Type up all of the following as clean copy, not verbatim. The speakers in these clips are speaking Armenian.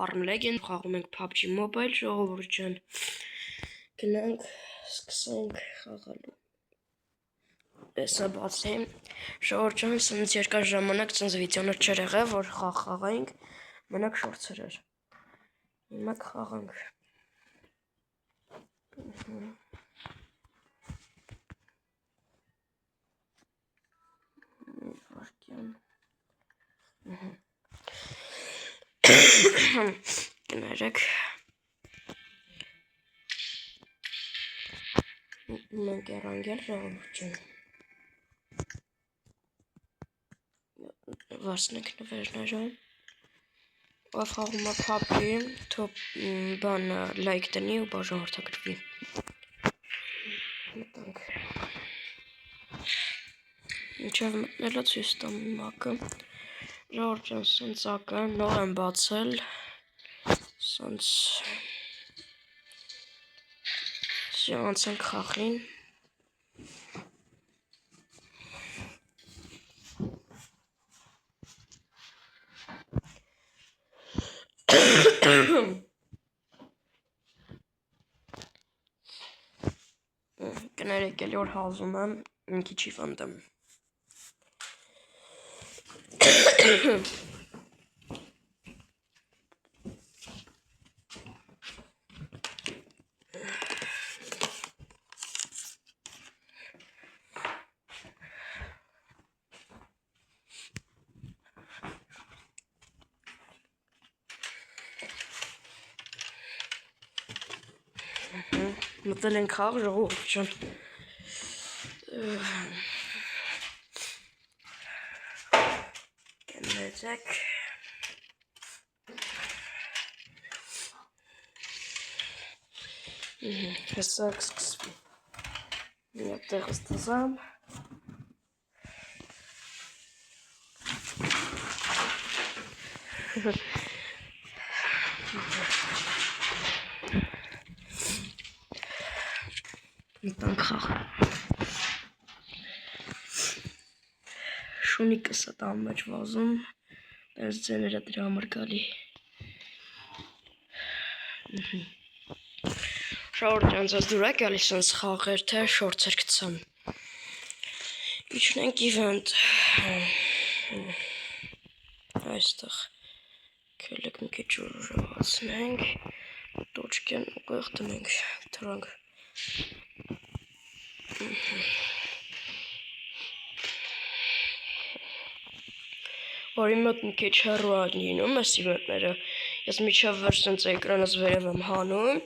Arm Legend, խաղում ենք PUBG Mobile, ժողովուրդ ջան, գնանք, սկսենք խաղալու, եսա բացեմ, ժողովուրդ ջան, սնից երկար ժամանակ ծնզ վիդեոներ չեր եղել, որ խաղայինք, մնակ շորցեր էր, հիմա կխաղանք, Գներեք, մենք երանգել ժողովուրդ ջան, վասնեք նվերները, ով խաղում է PUBG, թոպ բան լայք տնի ու բաժանորդագրվի, մտանք, ինչև մտնելը ցույց տամ մակը, ժողովուրդ ջան, սենց ակը նոր եմ բացել, սենց անցենք խաղին, կներեք էլի որ հազում եմ, մի քիչ իվանտ եմ, մտել ենք խաղ ժողովուրդ ջան, կներեք, հեսա կսկսվի, մի տեղս տզամ, մտանք խաղ, շունիկս է տան մեջ վազում, դերս ձեները դրա համար գալի, ժողովուրդ ջան, ձեզ դուր է գալիս սենց խաղեր, թե շորցեր գցեմ, իջնենք իվենտ, այստեղ, կելեք մի քիչ ուժացնենք, տոճկեն ուղեղ տնենք, թրանք, որ իմ մոտ մի քիչ հեռու է լինում ես իվենտները, ես միջև վեր սենց էկրանս վերև եմ հանում,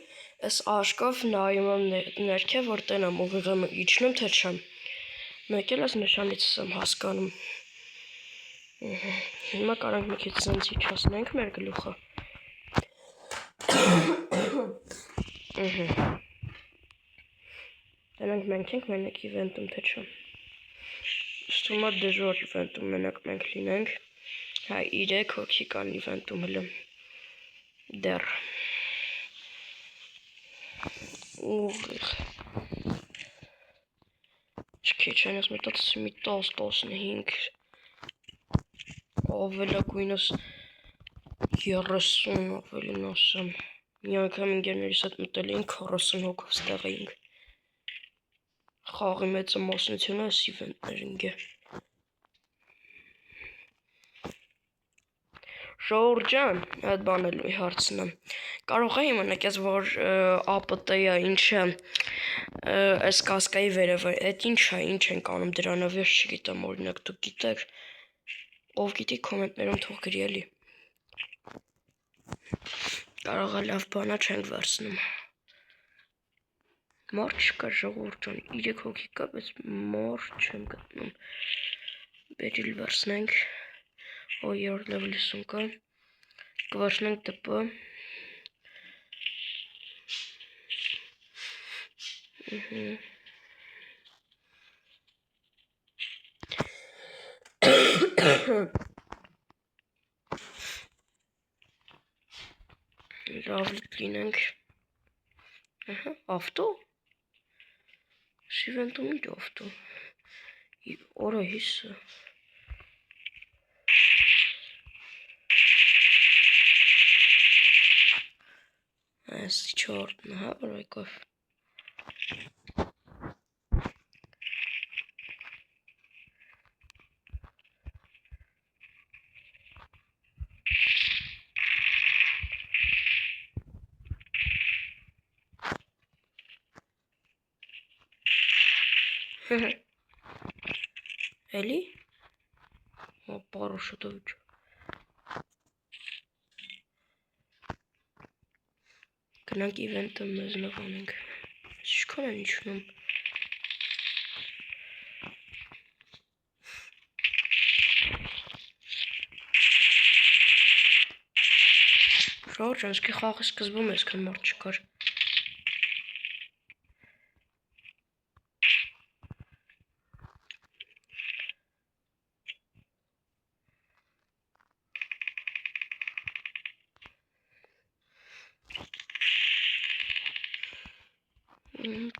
ես աշկով նայում եմ ներքև, որ տենամ ուղիղ եմ իջնում, թե չեմ, մեկ էլ ես նշանից եմ հասկանում, հիմա կարանք մի քիչ սենց իջասնենք մեր գլուխը, տենանք մենք ենք մենակ իվենտում, թե չեմ, ստումա դժվար իվենտում մենակ մենք լինենք, հա 3 հոգի կան իվենտում հլը, դեռ, ուղիղ, չքիչ են ես մետացի մի 10-15, ավելագույնս 30 ավելին ասեմ, մի անգամ ինգերներիս հետ մտել էինք 40 հոգով ստեղ էինք, խաղի մեծը մասնությունը ես իվենտներինք է, ժողովուրդ ջան, այդ բանելու հարցնեմ, կարող է իմանաք ես, որ APT-ը ինչ է, այս կասկայի վերևը, այդ ինչ է, ինչ ենք անում դրանով, ես չգիտեմ, օրինակ դուք գիտեք, ով գիտի կոմենտներում թող գրի էլի, կարող է լավ բանա չենք վերցնում, մարդ չկա ժողովուրդ ջան, 3 հոգի կա, բայց մարդ չեմ գտնում, բերիլ վերցնենք, օ 3 լևելիսում կա, կվերցնենք դպը, Լավլիտ լինենք, ավտո, շիվենտում իր ավտո, օրը հիսը, Այս 4-ն, հա, որ եկավ։ Էլի։ Հա, պարո շուտով իջա։ Գնանք իվենտը մեզ նով անենք։ Ինչքան են իջնում։ Ժորժ, անցքի խաղի սկզբում այսքան մարդ չկար։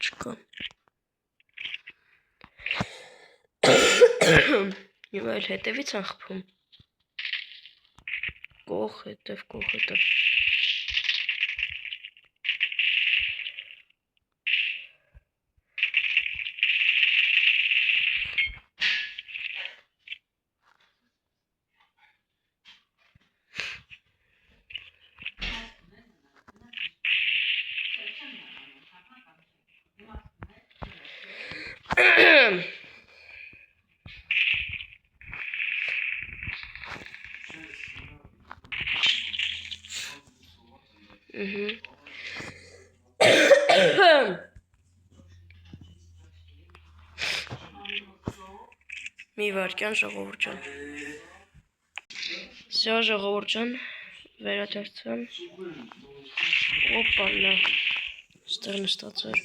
Չկա։ Եվ այլ հետևից են խփում։ Կող հետև, կող հետև։ Մի վարկյան ժողովուրդ ջան։ Սա ժողովուրդ ջան, վերադարձան։ Օպանա։ Ստեղ նստած էր։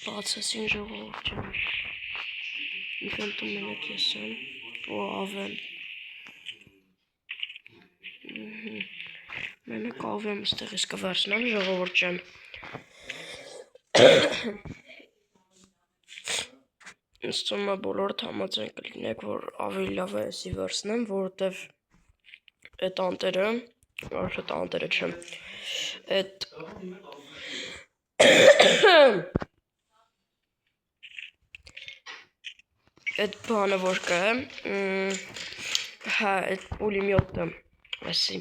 Բացասին ժողովուրդ ջան։ Իվենտում մենակ ես եմ, ու ավեմ։ Մենակ ավեմ ստեղից կվերցնեմ ժողովուրդ ջան։ Ինձ թվում է բոլորդ համաձայն կլինեք, որ ավելի լավ է էսի վերցնեմ, որովհետև այդ անտերը, ոչ այդ անտերը չեմ, այդ բանը որ կա, հա, այդ պուլիմյոտը, այսի,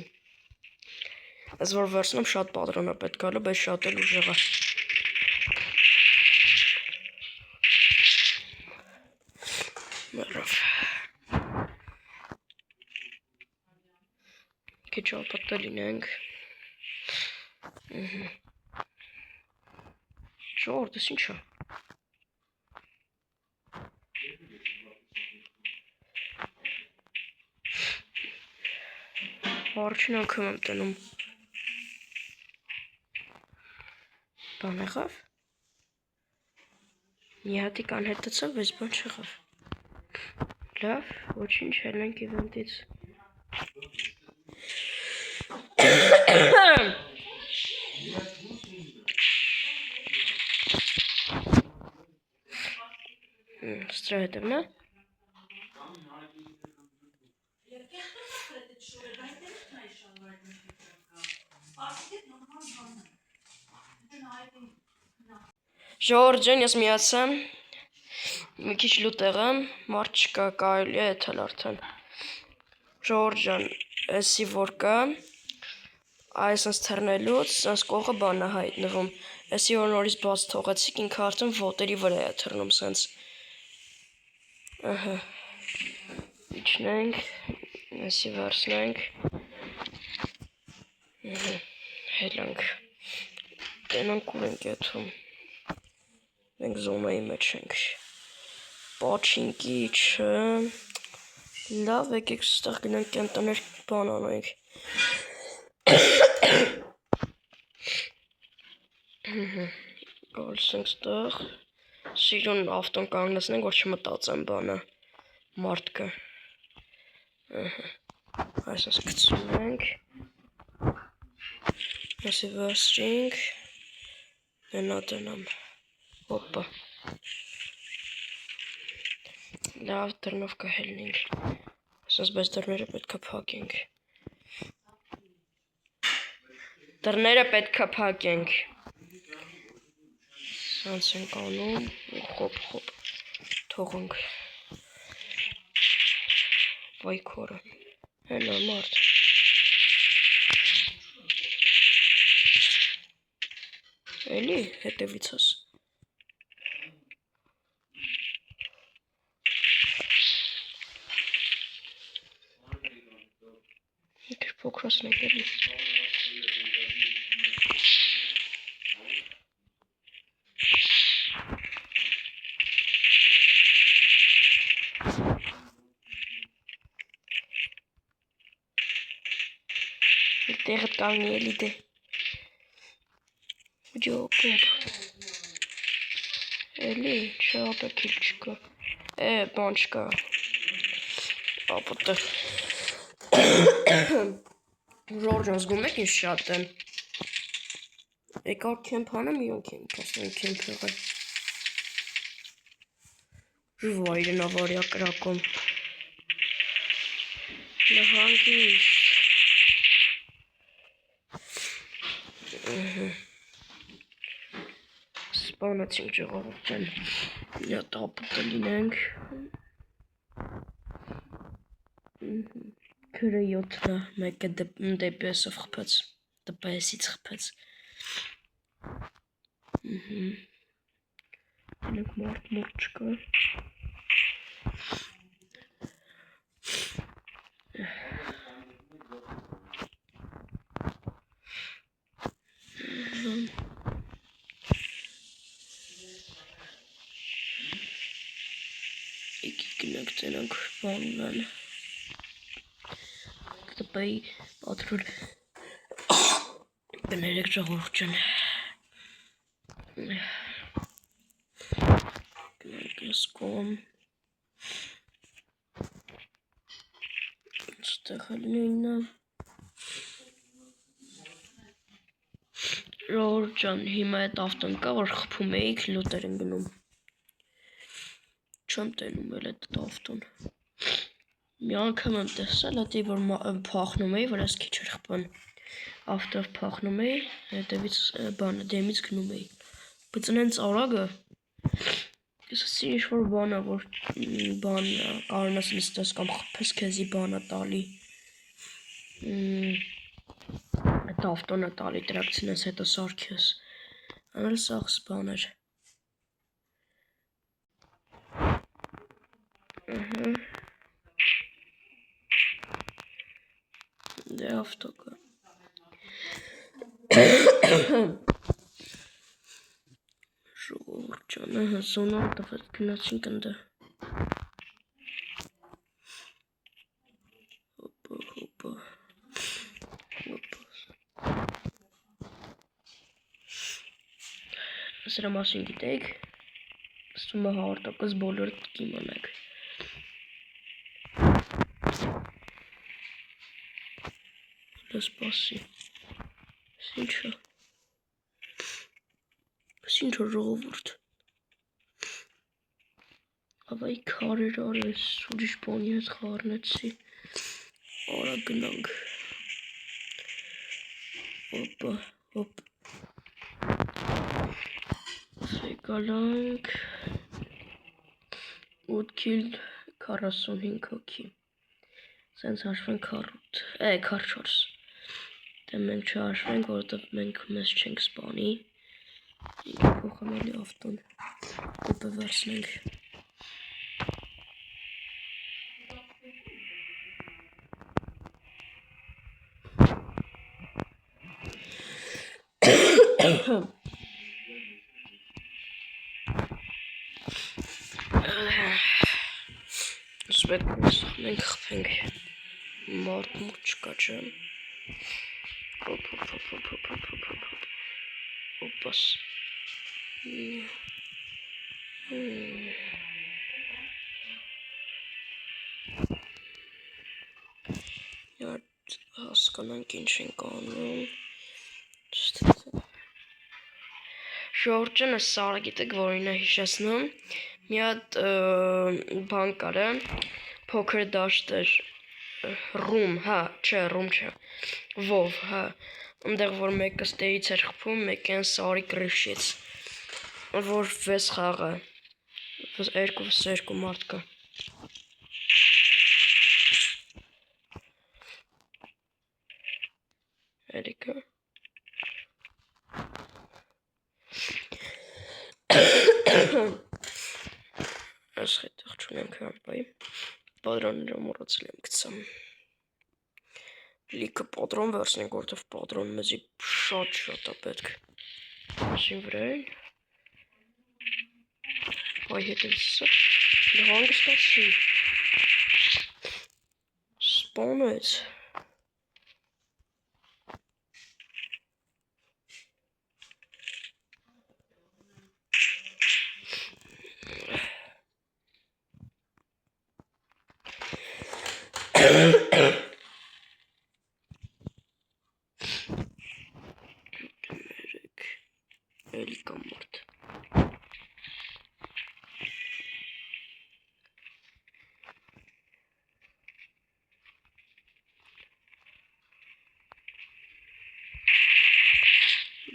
այս որ վերցնեմ շատ պատրոն է պետք գալու, բայց շատ էլ ուժեղ է։ Մեռավ։ Քիչ ապատը լինենք։ Ժողովուրդ, ես ինչ է։ Առաջին անգամ եմ տնում։ Բան եղավ։ Մի հատիկ անհետացավ, բայց բան չեղավ։ Լավ, ոչինչ, ելնենք իվենտից։ Սրա հետևն է։ Ժողովուրդ ջան, ես միացամ։ Մի քիչ լուտեղ եմ, մարդ չկա, կարելի է եթել արդեն։ Ժողովուրդ ջան, էսի որ կա, այսպես թռնելուց, սենց կողը բան է հայտնվում։ Էսի որ նորից բաց թողեցիք, ինքը արդեն ոտերի վրա է թռնում սենց։ Ահա։ Իջնենք, էսի վերցնենք։ Հելանք։ Տենանք ուր ենք եթում։ Մենք զոնայի մեջ ենք։ Պաչինկի չէ։ Լավ, եկեք ստեղ գնանք կենտաներ բան անենք։ Գալիս ենք ստեղ։ Սիրուն ավտոն կանգնեցնենք, որ չմտածեմ բանը։ Մարդկը։ Այսպես գցում ենք։ Այսի վերցրինք։ Նենատենամ, հոպա, լավ դրնով կհելնինք, ասաս բայց դրները պետք է փակենք, դրները պետք է փակենք, սանց ենք անում, խոպ, թողենք, վայ քորը, հենա մարդ, էլի հետևից ես, Եկեր փոքրացնենք էլի, տեղդ կանգնի էլի դե, ջո պումպ, էլի չապեքիլ չկա, բան չկա, ապոտը, Ժորժան զգում եք ինձ շատ են, եկար կեմպ հանեմ իոն կեմպ, ասեն կեմպ եղել, ժվայրն ավարյա կրակում, նհանգիշտ, Սպանացինք ժողովուրդ ջան, մի հատ ապոտը լինենք, քրը 7-ը, մեկը դեպեսով խփեց, դեպեսից խփեց, Դենենք մարդ չկա, Գնանք տենանք բաննան, կտպայի պատրուլ, բներեք ժողովուրդ ջան, գնանք ես կոմ, ստեղ էլ նույնը, ժողովուրդ ջան, հիմա այդ ավտոն կա, որ խփում էիք, լուտեր են գնում, չեմ տենում էլ այդ ավտոն, մի անգամ եմ տեսել, հետի որ փախնում էի, որ ես քիչ էր խփան, ավտով փախնում էի, հետևից բանը դեմից գնում էի, բայց նենց արագը, ես ասի ինչ-որ բան է, որ բան կարոնաս նստես կամ խփես քեզի բան է տալի, այդ ավտոն է տալի, տրակցինես հետո սարքես, անել սաղս բան էր, Դե ավտո կա, ժողովուրդ ջան, զոնան տվեց գնացինք ընդը, հոպա, սրա մասին գիտեք, ստում է 100% բոլորդ կիմանեք, սպասի, ինչա ժողովուրդ, ավայի քարեր արես, ուրիշ բանի հետ խառնեցի, արա գնանք, հոպ, Գալանք 8 քիլ 45 հոգի, սենց հաշվենք 44, դե մենք չհաշվենք, որովհետև մենք մեզ չենք սպանի, ինքը փոխեմ էլի ավտոն, դեպը վերցնենք, Պետք է մենք խփենք, մարդ չկա չեմ, հոպաս, հասկանանք ինչ ենք անում, Ժողովրդյանը Սարը գիտեք, որին է հիշեցնում, մի հատ բան կար է, փոքր դաշտ էր, ռում, հա, չէ, ռում չէ, վով, հա, ընդեղ որ մեկը ստեից էր խփում, մեկը են Սարի կրիշից, որ 6 խաղը, 2 մարդ կա։ Էրիկը։ Այս հետեղ չունենք համբայի, պատրանները մորացել եմ գցամ։ Լիքը պատրոն վերցնենք, որտև պատրոն մեզի շատ է պետք։ Այսին վրա են։ Այ հետևսը, հանգստացի։ Սպանեց։ Էլի կամ մարդ։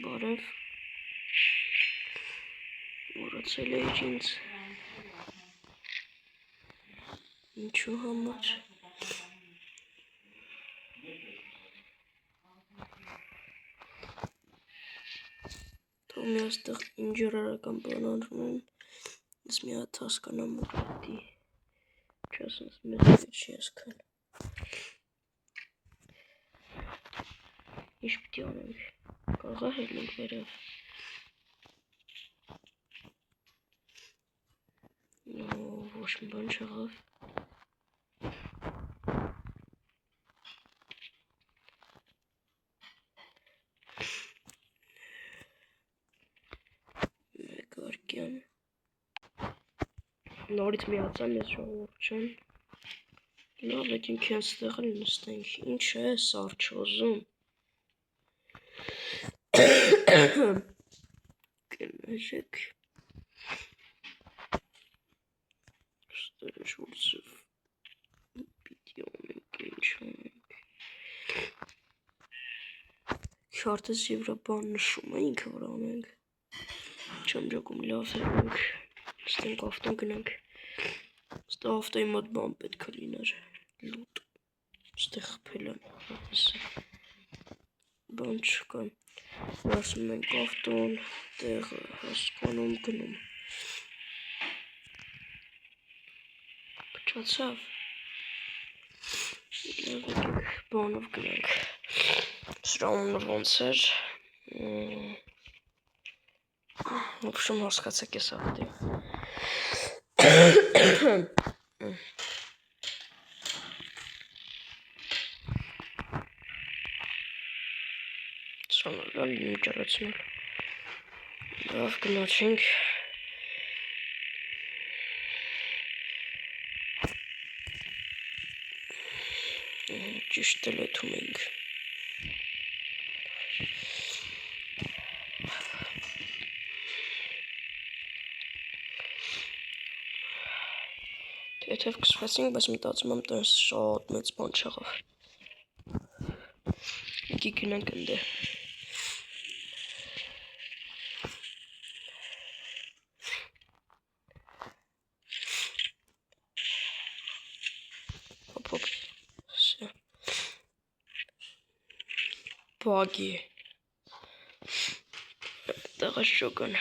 Բարև։ Մորացել էիր ինձ։ Ինչու համար։ Թող մի աստեղ ինժերարական բան արվում են, ես մի հատ հասկանամ որ դի չասենց մեզ չի ասքան։ Ինչ պիտի անենք, կարող է հետնենք վերև։ Ոչ մի բան չեղավ։ Մեկ վարկյան։ Նորից միացան ես ժողովուրդ չեն։ Լավ եք ինք են ստեղ էլ նստենք, ինչ է սարդ չոզում։ Կներեք։ Ստեր է շուրցև պիտի անենք, ինչ անենք։ Քարտես եվրա բան նշում է ինքը որ անենք։ Չեմ ջոկում լավ ենք, ստենք ավտոն գնանք, ստեղ ավտոյի մոտ բան պետք է լիներ, լուտ, ստեղ խփել եմ, բան չկա, վարսում ենք ավտոն, տեղը հասկանում գնում, փչացավ, լավ եկեք բանով գնանք, սրամունը ոնց էր, В общем, հասկացեք ես ավտի։ Սրանալ իմ ճարացնել։ Լավ գնացինք։ Ճիշտ էլ էթում ենք։ Եթև կսվեցինք, բայց մտածում եմ տես շատ մեծ բան չեղավ։ Եկի գնանք ընդ է։ Հոպ, սյա։ Բագի է։ Տեղը շոկան։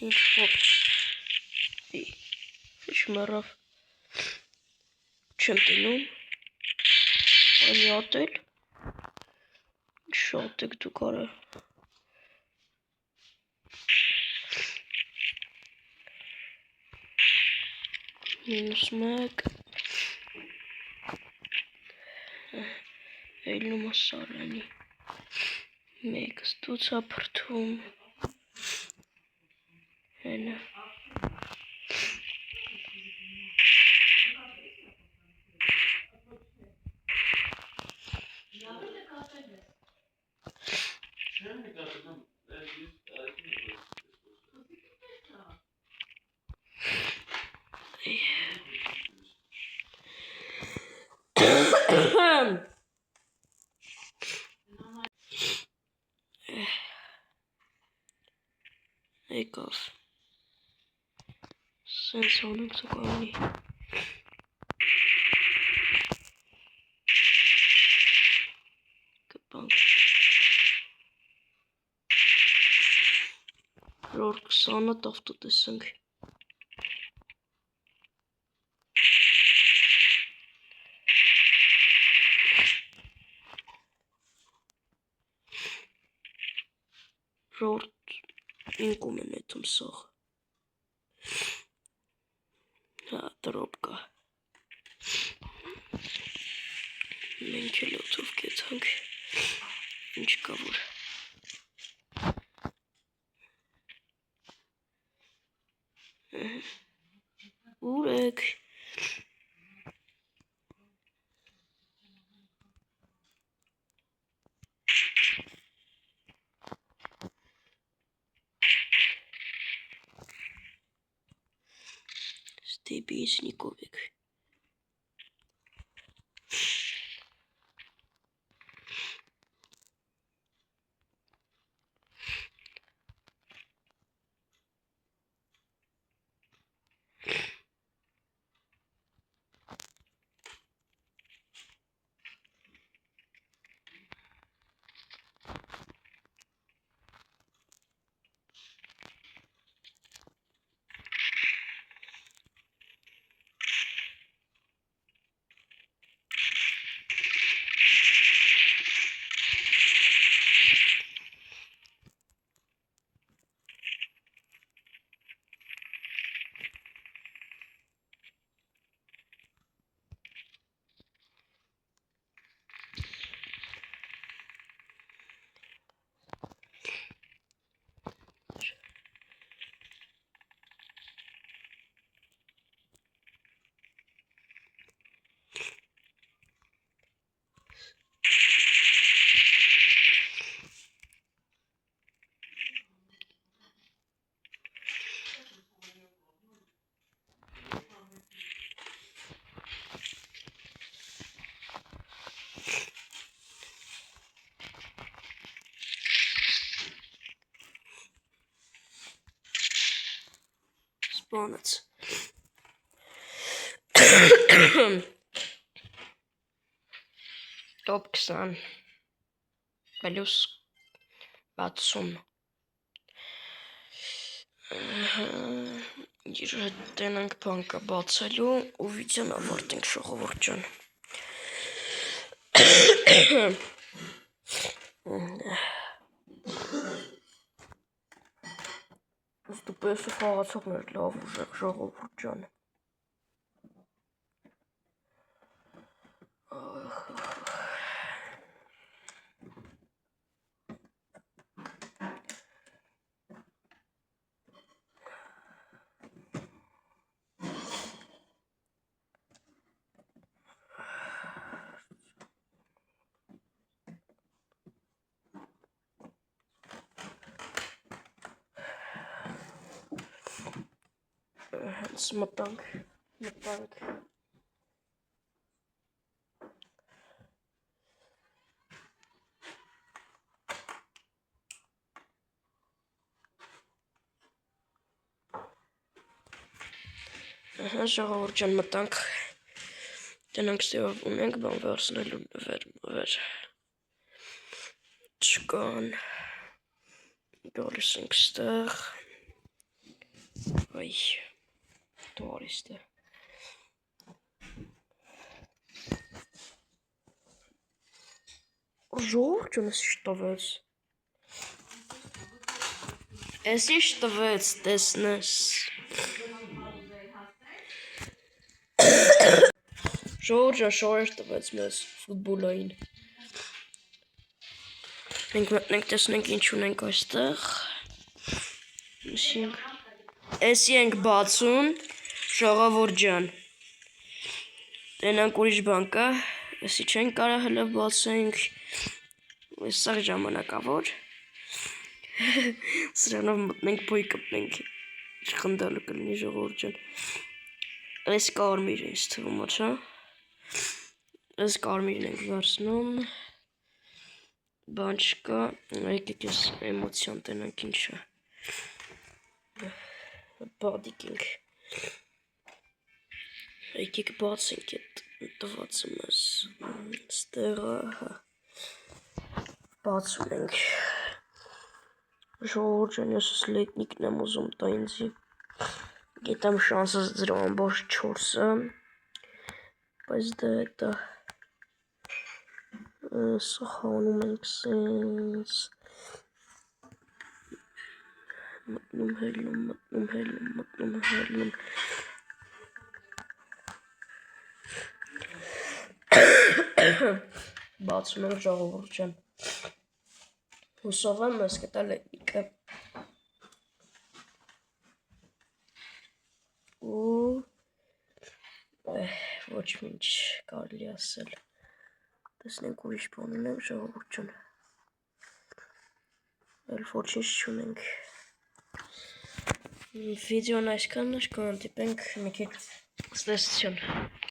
Ինչ հոպ։ Ինչ մեռավ։ Չեմ տնում։ Անի ատել։ Շատ եք դու կարը։ -1 Էլնում ասարանի 1 ստուց ապրթում Հենը։ Եկավ։ Սենց անենք սակայնի։ Կպանք։ Ռոր 20-ը տավտու տեսանք։ Ռոր ինկում են էտում սող։ Հա, դրոպ կա։ Մենք էլ օթով կետանք։ Ինչ կա որ։ Ուր եք։ Ստեբիեսնիկով եք։ Սպանեց։ Top 20 պլյուս 60 իր հետ տենանք բանկը բացելու ու վիդեոն ավարտենք ժողովուրդ ջան։ Ստուպեսը խաղացողներ լավ ուժեղ ժողովուրդ ջան։ Հենց մտանք։ Ժողովուրդ ջան մտանք։ Տնանք ստեով ունենք բան վերցնելու վեր չկան գալիս ենք ստեղ այ տորիստը ժողովուրդ ջան էս ինչ տվեց էս ինչ տվեց տեսնես Ժողովուրդ շորեր տվեց մեզ ֆուտբոլային մենք մտնենք տեսնենք ինչ ունենք այստեղ Էսի ենք բացում, ժողովուրդ ջան։ Տենանք ուրիշ բան կա, էսի չենք կարա հլը բացենք, սաղ ժամանակավոր։ Սրանով մտնենք բոյ կպնենք, չխնդալու կլինի ժողովուրդ ջան։ Այս կարմիր է ինձ թվում աչա։ Այս կարմիրն ենք վերցնում, բան չկա, եկեք ես էմոցիան տենանք ինչա։ Բադիկ ենք։ Եկեք բացենք այդ տվածը մեզ, ստեղը, բացում ենք։ Ժողովուրդ ջան, ես ես լետնիկն եմ ուզում տա ինձի։ Գետամ շանսս ձրո ամբողջ 4-ը, բայց դա էտա սխանում ենք սենց, մտնում հելնում, բացում ենք ժողովուրդ ջան, հուսով եմ ես կտա լետնիկը, ու ոչ մինչ կարելի ասել, տեսնենք ուրիշ բան ունեմ ժողովուրդ ջան, էլ ոչինչ չունենք, վիդեոն այսքանն էր, կհանդիպենք մի քիչ ստեսություն։